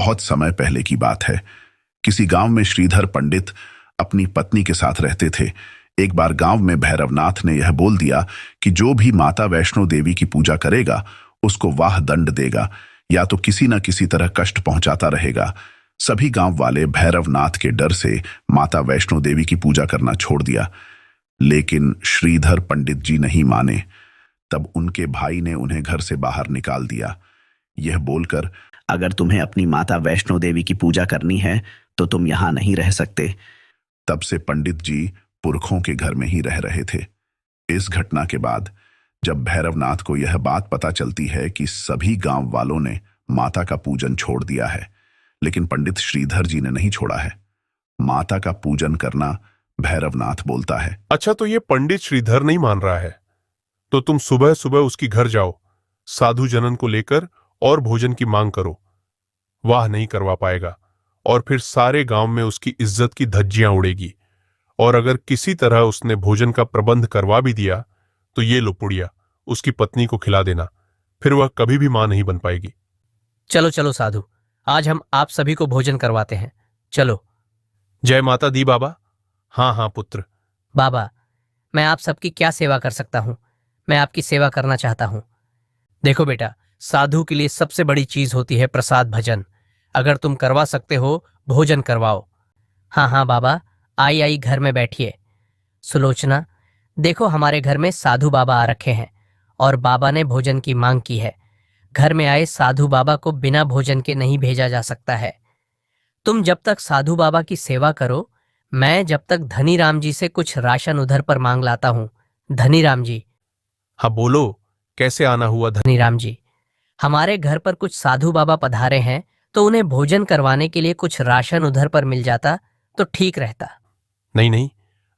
बहुत समय पहले की बात है। किसी गांव में श्रीधर पंडित अपनी पत्नी के साथ रहते थे। एक बार गांव में भैरवनाथ ने यह बोल दिया कि जो भी माता वैष्णो देवी की पूजा करेगा उसको वाह दंड देगा या तो किसी न किसी तरह कष्ट पहुंचाता रहेगा। सभी गांव वाले भैरवनाथ के डर से माता वैष्णो देवी की पूजा करना छोड़ दिया, लेकिन श्रीधर पंडित जी नहीं माने। तब उनके भाई ने उन्हें घर से बाहर निकाल दिया, यह बोलकर, अगर तुम्हें अपनी माता वैष्णो देवी की पूजा करनी है तो तुम यहां नहीं रह सकते। तब से पंडित जी पुरखों के घर में ही रह रहे थे। इस घटना के बाद जब भैरवनाथ को यह बात पता चलती है कि सभी गांव वालों ने माता का पूजन छोड़ दिया है, लेकिन पंडित श्रीधर जी ने नहीं छोड़ा है। माता का पूजन करना भैरवनाथ बोलता है। अच्छा, तो ये पंडित श्रीधर नहीं मान रहा है, तो तुम सुबह सुबह उसकी घर जाओ, साधु जनन को लेकर और भोजन की मांग करो। वाह नहीं करवा पाएगा और फिर सारे गांव में उसकी इज्जत की धज्जियां उड़ेगी। और अगर किसी तरह उसने भोजन का प्रबंध करवा भी दिया तो ये लो पुड़िया उसकी पत्नी को खिला देना, फिर वह कभी भी मां नहीं बन पाएगी। चलो चलो साधु, आज हम आप सभी को भोजन करवाते हैं, चलो। जय माता दी बाबा। हाँ हाँ पुत्र। बाबा, मैं आप सबकी क्या सेवा कर सकता हूँ? मैं आपकी सेवा करना चाहता हूँ। देखो बेटा, साधु के लिए सबसे बड़ी चीज होती है प्रसाद भजन। अगर तुम करवा सकते हो, भोजन करवाओ। हाँ हाँ बाबा, आई आई घर में बैठिए। सुलोचना, देखो हमारे घर में साधु बाबा आ रखे हैं और बाबा ने भोजन की मांग की है। घर में आए साधु बाबा को बिना भोजन के नहीं भेजा जा सकता है। तुम जब तक साधु बाबा की सेवा करो, मैं जब तक धनी राम जी से कुछ राशन उधर पर मांग लाता हूँ। धनी राम जी। हाँ बोलो, कैसे आना हुआ? धनी राम जी, हमारे घर पर कुछ साधु बाबा पधारे हैं, तो उन्हें भोजन करवाने के लिए कुछ राशन उधर पर मिल जाता तो ठीक रहता। नहीं नहीं,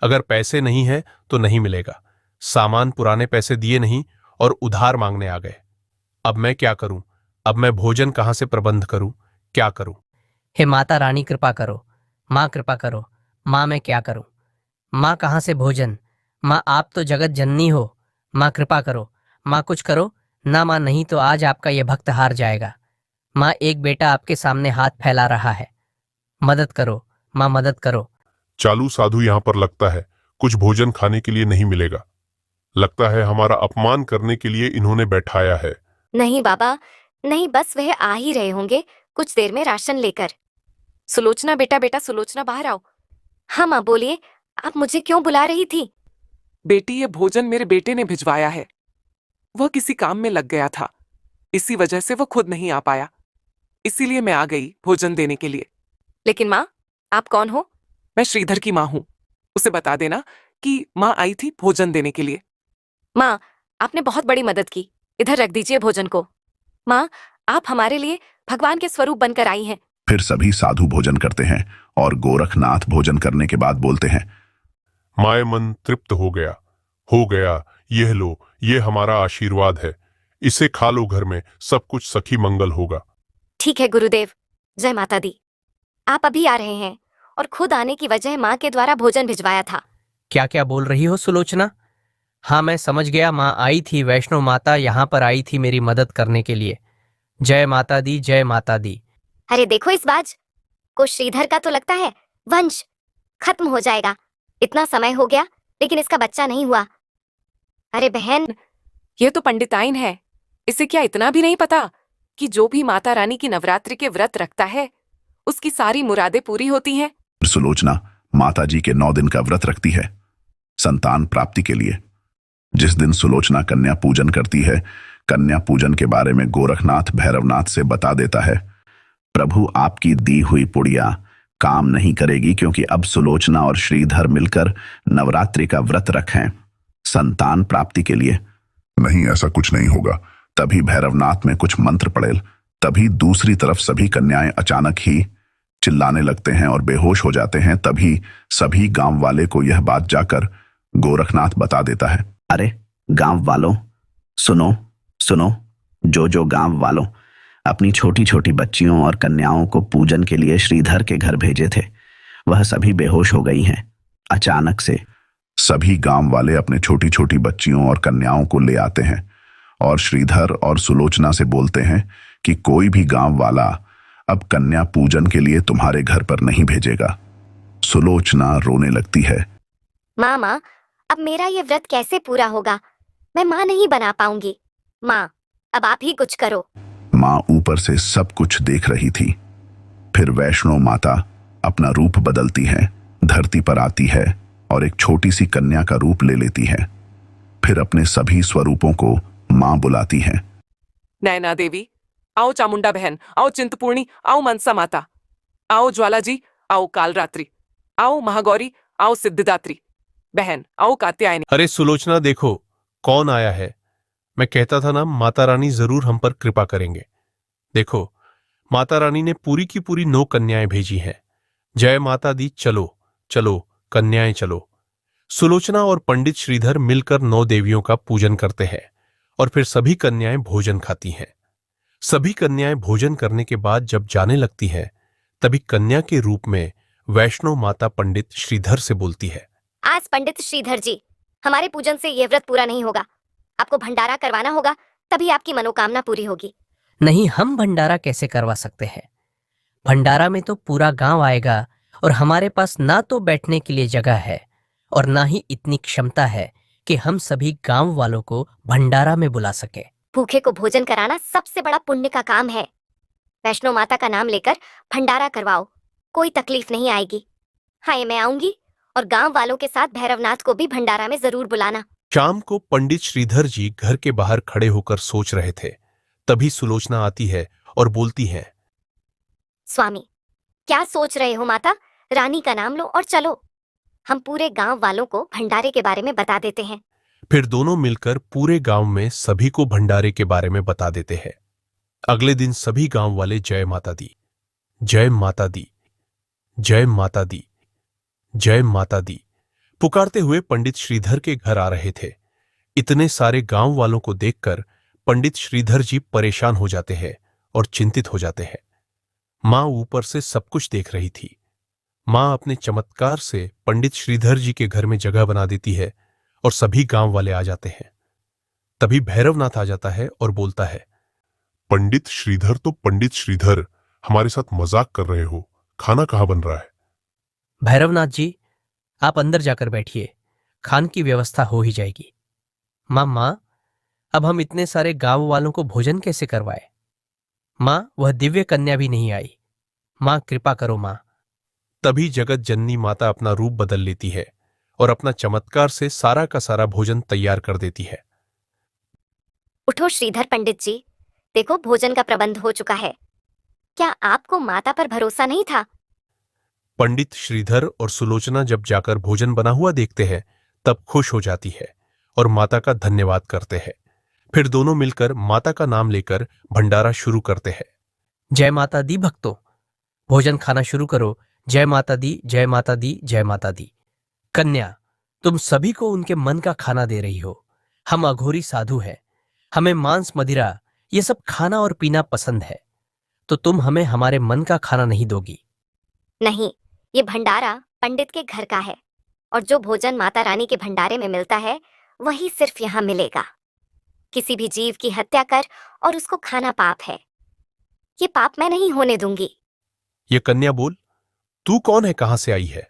अगर पैसे नहीं है तो नहीं मिलेगा। सामान पुराने पैसे दिए नहीं और उधार मांगने आ गए। अब मैं क्या करूं? अब मैं भोजन कहां से प्रबंध करूं? क्या करूं? हे माता रानी कृपा करो, माँ कृपा करो। माँ मैं क्या करूं? माँ कहाँ से भोजन? माँ आप तो जगत जननी हो। माँ कृपा करो, माँ कुछ करो ना। माँ नहीं तो आज आपका यह भक्त हार जाएगा। माँ एक बेटा आपके सामने हाथ फैला रहा है, मदद करो माँ, मदद करो। चालू साधु यहां पर लगता है कुछ भोजन खाने के लिए नहीं मिलेगा। लगता है हमारा अपमान करने के लिए इन्होंने बैठाया है। नहीं बाबा, नहीं, बस वह आ ही रहे होंगे कुछ देर में राशन लेकर। सुलोचना बेटा, बेटा सुलोचना, बाहर आओ। हाँ माँ बोलिए, आप मुझे क्यों बुला रही थी? बेटी, ये भोजन मेरे बेटे ने भिजवाया है। वह किसी काम में लग गया था, इसी वजह से वो खुद नहीं आ पाया, इसीलिए मैं आ गई भोजन देने के लिए। लेकिन माँ, आप कौन हो? मैं श्रीधर की माँ हूँ। उसे बता देना कि माँ आई थी भोजन देने के लिए। माँ, आपने बहुत बड़ी मदद की, इधर रख दीजिए भोजन को। माँ, आप हमारे लिए भगवान के स्वरूप बनकर आई हैं। फिर सभी साधु भोजन करते हैं और गोरखनाथ भोजन करने के बाद बोलते हैं, माए मन तृप्त हो गया, यह लो, ये हमारा आशीर्वाद है, इसे खा लो, घर में सब कुछ सखी मंगल होगा। ठीक है गुरुदेव, जय माता दी। आप अभी आ रहे हैं और खुद आने की वजह माँ के द्वारा भोजन भिजवाया था। क्या क्या बोल रही हो सुलोचना? हाँ मैं समझ गया, माँ आई थी, वैष्णो माता यहाँ पर आई थी मेरी मदद करने के लिए। जय माता दी, जय माता दी। अरे देखो इस बाज को, श्रीधर का तो लगता है वंश खत्म हो जाएगा। इतना समय हो गया लेकिन इसका बच्चा नहीं हुआ। अरे बहन, ये तो पंडिताइन है, इसे क्या इतना भी नहीं पता कि जो भी माता रानी की नवरात्रि के व्रत रखता है उसकी सारी मुरादें पूरी होती हैं। सुलोचना माता जी के 9 दिन का व्रत रखती है संतान प्राप्ति के लिए। जिस दिन सुलोचना कन्या पूजन करती है, कन्या पूजन के बारे में गोरखनाथ भैरवनाथ से बता देता है। प्रभु आपकी दी हुई पुड़िया काम नहीं करेगी, क्योंकि अब सुलोचना और श्रीधर मिलकर नवरात्रि का व्रत रखें संतान प्राप्ति के लिए। नहीं, ऐसा कुछ नहीं होगा। तभी भैरवनाथ में कुछ मंत्र पड़े। तभी दूसरी तरफ सभी कन्याएं अचानक ही चिल्लाने लगते हैं और बेहोश हो जाते हैं। तभी सभी गांव वाले को यह बात जाकर गोरखनाथ बता देता है। अरे गांव वालों, सुनो सुनो, जो गांव वालों अपनी छोटी छोटी बच्चियों और कन्याओं को पूजन के लिए श्रीधर के घर भेजे थे, वह सभी बेहोश हो गई हैं अचानक से। सभी गांव वाले अपने छोटी छोटी बच्चियों और कन्याओं को ले आते हैं और श्रीधर और सुलोचना से बोलते हैं कि कोई भी गांव वाला अब कन्या पूजन के लिए तुम्हारे घर पर नहीं भेजेगा। सुलोचना रोने लगती है। माँ, अब मेरा ये व्रत कैसे पूरा होगा? मैं माँ नहीं बना पाऊंगी। माँ, अब आप ही कुछ करो। माँ ऊपर से सब कुछ देख रही थी। फिर वैष्णो माता अपना रूप बदलती है, धरती पर आती है और एक छोटी सी कन्या का रूप ले लेती है। फिर अपने सभी स्वरूपों को माँ बुलाती है। नैना देवी, आओ चामुंडा बहन, आओ चिंतपूर्णी, आओ मनसा माता, आओ ज्वाला जी, आओ कालरात्रि, आओ महागौरी, आओ सिद्धिदात्री बहन, आओ कात्यायनी। अरे सुलोचना, देखो कौन आया है। मैं कहता था ना, माता रानी जरूर हम पर कृपा करेंगे। देखो, माता रानी ने पूरी की पूरी 9 कन्याएं भेजी हैं। जय माता दी। चलो चलो कन्याएं चलो। सुलोचना और पंडित श्रीधर मिलकर 9 देवियों का पूजन करते हैं और फिर सभी कन्याएं भोजन खाती हैं। सभी कन्याएं भोजन करने के बाद जब जाने लगती हैं, तभी कन्या के रूप में वैष्णो माता पंडित श्रीधर से बोलती है। आज पंडित श्रीधर जी, हमारे पूजन से ये व्रत पूरा नहीं होगा। आपको भंडारा करवाना होगा, तभी आपकी मनोकामना पूरी होगी। नहीं, हम भंडारा कैसे करवा सकते हैं? भंडारा में तो पूरा गांव आएगा और हमारे पास ना तो बैठने के लिए जगह है और ना ही इतनी क्षमता है कि हम सभी गांव वालों को भंडारा में बुला सके। भूखे को भोजन कराना सबसे बड़ा पुण्य का काम है। वैष्णो माता का नाम लेकर भंडारा करवाओ, कोई तकलीफ नहीं आएगी। हाँ, मैं आऊंगी और गांव वालों के साथ भैरवनाथ को भी भंडारा में जरूर बुलाना। शाम को पंडित श्रीधर जी घर के बाहर खड़े होकर सोच रहे थे। तभी सुलोचना आती है और बोलती है। स्वामी, क्या सोच रहे हो माता? रानी का नाम लो और चलो। हम पूरे गांव वालों को भंडारे के बारे में बता देते हैं। फिर दोनों मिलकर पूरे गांव में सभी को भंडारे के बारे में बता देते हैं। अगले दिन सभी गांव वाले जय माता दी, जय माता दी, जय माता दी, जय माता दी पुकारते हुए पंडित श्रीधर के घर आ रहे थे। इतने सारे गांव वालों को देखकर पंडित श्रीधर जी परेशान हो जाते हैं और चिंतित हो जाते हैं। मां ऊपर से सब कुछ देख रही थी। मां अपने चमत्कार से पंडित श्रीधर जी के घर में जगह बना देती है और सभी गांव वाले आ जाते हैं। तभी भैरवनाथ आ जाता है और बोलता है। पंडित श्रीधर तो पंडित श्रीधर, हमारे साथ मजाक कर रहे हो? खाना कहाँ बन रहा है? भैरवनाथ जी, आप अंदर जाकर बैठिए, खान की व्यवस्था हो ही जाएगी। मां, अब हम इतने सारे गांव वालों को भोजन कैसे करवाए? मां, वह दिव्य कन्या भी नहीं आई। मां, कृपा करो मां। तभी जगत जननी माता अपना रूप बदल लेती है और अपना चमत्कार से सारा का सारा भोजन तैयार कर देती है। उठो श्रीधर पंडित जी, देखो भोजन का प्रबंध हो चुका है। क्या आपको माता पर भरोसा नहीं था? पंडित श्रीधर और सुलोचना जब जाकर भोजन बना हुआ देखते हैं, तब खुश हो जाती है और माता का धन्यवाद करते हैं। फिर दोनों मिलकर माता का नाम लेकर भंडारा शुरू करते हैं। जय माता दी भक्तों, भोजन खाना शुरू करो। जय माता दी, जय माता दी, जय माता दी। कन्या, तुम सभी को उनके मन का खाना दे रही हो। हम अघोरी साधु हैं, हमें मांस मदिरा ये सब खाना और पीना पसंद है, तो तुम हमें हमारे मन का खाना नहीं दोगी? नहीं, ये भंडारा पंडित के घर का है और जो भोजन माता रानी के भंडारे में मिलता है वही सिर्फ यहाँ मिलेगा। किसी भी जीव की हत्या कर और उसको खाना पाप है। ये पाप मैं नहीं होने दूंगी। ये कन्या बोल, तू कौन है, कहां से आई है?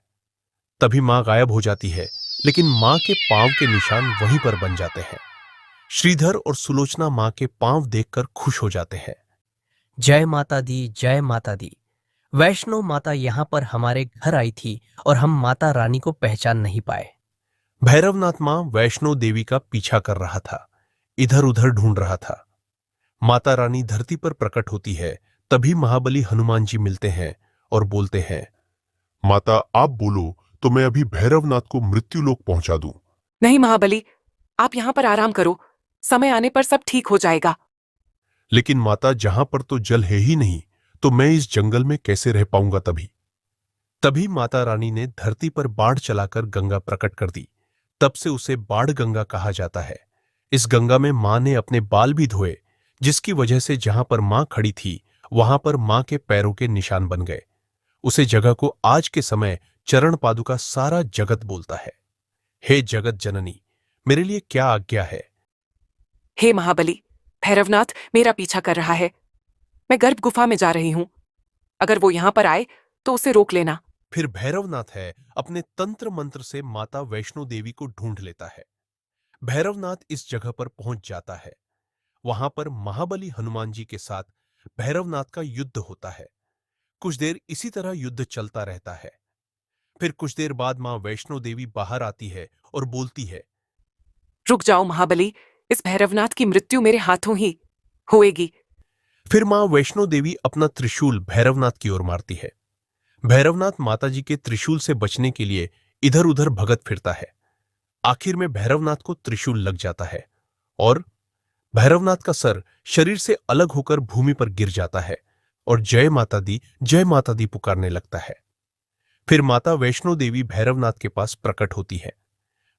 तभी मां गायब हो जाती है, लेकिन मां के पांव के निशान वहीं पर बन जाते हैं। श्रीधर और सुलोचना मां के पांव देखकर खुश हो जाते हैं। जय माता दी, जय माता दी। वैष्णो माता यहाँ पर हमारे घर आई थी और हम माता रानी को पहचान नहीं पाए। भैरवनाथ मां वैष्णो देवी का पीछा कर रहा था, इधर उधर ढूंढ रहा था। माता रानी धरती पर प्रकट होती है। तभी महाबली हनुमान जी मिलते हैं और बोलते हैं। माता, आप बोलो तो मैं अभी भैरवनाथ को मृत्युलोक पहुंचा दूं। नहीं महाबली, आप यहाँ पर आराम करो, समय आने पर सब ठीक हो जाएगा। लेकिन माता, जहां पर तो जल है ही नहीं, तो मैं इस जंगल में कैसे रह पाऊंगा? तभी माता रानी ने धरती पर बाढ़ चलाकर गंगा प्रकट कर दी। तब से उसे बाढ़ गंगा कहा जाता है। इस गंगा में मां ने अपने बाल भी धोए, जिसकी वजह से जहां पर मां खड़ी थी वहां पर मां के पैरों के निशान बन गए। उसे जगह को आज के समय चरण पादुका सारा जगत बोलता है। हे जगत जननी, मेरे लिए क्या आज्ञा है? हे महाबली, भैरवनाथ मेरा पीछा कर रहा है। मैं गर्भ गुफा में जा रही हूँ। अगर वो यहां पर आए तो उसे रोक लेना। फिर भैरवनाथ है अपने तंत्र मंत्र से माता वैष्णो देवी को ढूंढ लेता है। भैरवनाथ इस जगह पर पहुंच जाता है। वहां पर महाबली हनुमान जी के साथ भैरवनाथ का युद्ध होता है। कुछ देर इसी तरह युद्ध चलता रहता है। फिर कुछ देर बाद मां वैष्णो देवी बाहर आती है और बोलती है, रुक जाओ महाबली, इस भैरवनाथ की मृत्यु मेरे हाथों ही होएगी। फिर मां वैष्णो देवी अपना त्रिशूल भैरवनाथ की ओर मारती है। भैरवनाथ माताजी के त्रिशूल से बचने के लिए इधर उधर भगत फिरता है। आखिर में भैरवनाथ को त्रिशूल लग जाता है और भैरवनाथ का सर शरीर से अलग होकर भूमि पर गिर जाता है और जय माता दी पुकारने लगता है। फिर माता वैष्णो देवी भैरवनाथ के पास प्रकट होती है।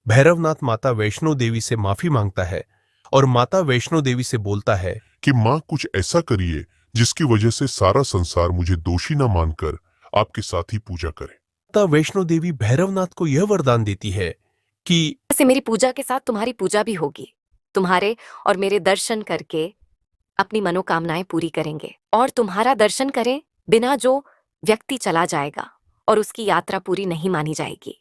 भैरवनाथ माता वैष्णो देवी से माफी मांगता है और माता वैष्णो देवी से बोलता है कि माँ कुछ ऐसा करिए जिसकी वजह से सारा संसार मुझे दोषी न मानकर आपके साथ ही पूजा करे। माता वैष्णो देवी भैरवनाथ को यह वरदान देती है कि ऐसे मेरी पूजा के साथ तुम्हारी पूजा भी होगी। तुम्हारे और मेरे दर्शन करके अपनी मनोकामनाएं पूरी करेंगे, और तुम्हारा दर्शन करें बिना जो व्यक्ति चला जाएगा और उसकी यात्रा पूरी नहीं मानी जाएगी।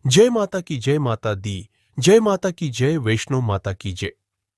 जय माता की जय माता दी, जय माता की जय, वैष्णो माता की जय।